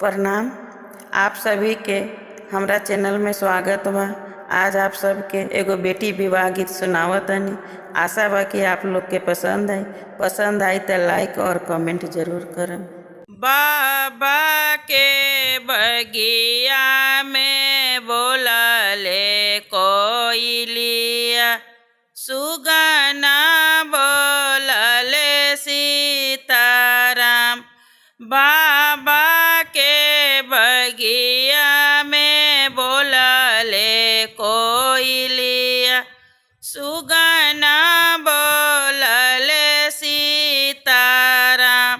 प्रणाम। आप सभी के हमरा चैनल में स्वागत बा। आज आप सबके एगो बेटी विवाह गीत सुनावतनी। आशा बा कि आप लोग के पसंद आई तो लाइक और कमेंट जरूर करम। बाबा के बगिया में बोलले कोइलिया, सुगना बोलले सीताराम। बाबा के बगिया में बोलले कोइलिया, सुगना बोलले सीताराम।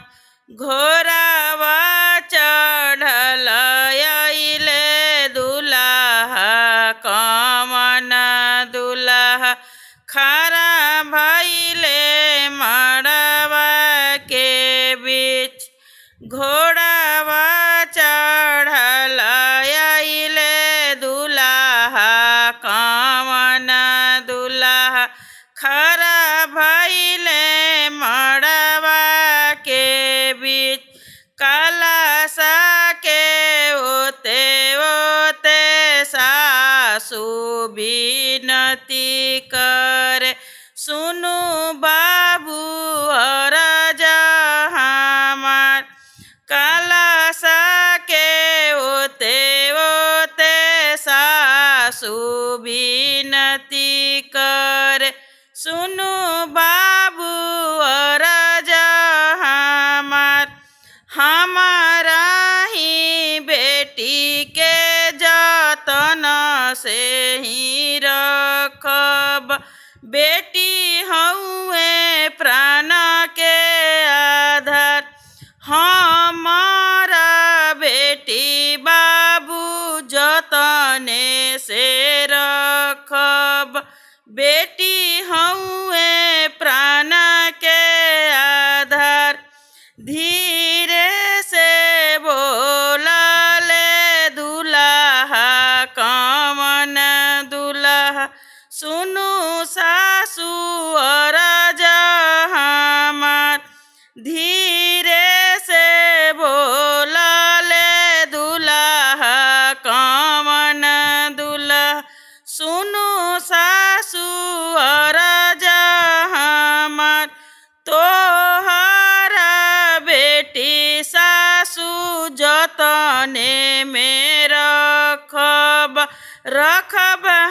घोड़ावा चढ़ल अइले दुल्हा, कमन दुल्हा खड़ा भइले मड़वा के बीच। घोड़ावा चढ़ल अइले दुल्हा, कमन दुल्हा खड़ा भइले मड़वा के बीच। कलशा के ओते ओते सासु विनती करे, सुनु बाबू अरज हमार। कलशा के ओते ओते सासु विनती करे, सुनु बाबू अरज हमार। हमारा ही बेटी के जतन से ही रखब, बेटी हउए प्राण के आधार। हमारा बेटी बाबू जतने से रखब, बेटी हउए प्राण के आधार। धीरे से बोलले दुल्हा, कमन दुल्हा सुनु सासु अरज हमार। धीरे से बोलले दुल्हा, कमन दुल्हा सुनु सासु अरज हमार। तोहरा बेटी सासु जतने में रखब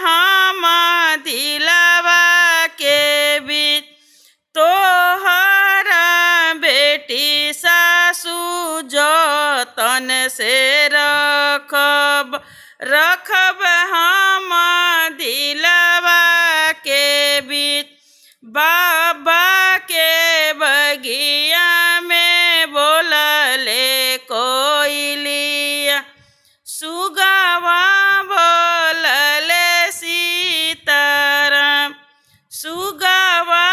हम दिलवा के बीच। तोहरा बेटी सासु जतन से रखब हम दिलवा के बीच। बाबा के बगिया में बोलले कोइलिया, सुगवा बोलले सीताराम। सुगवा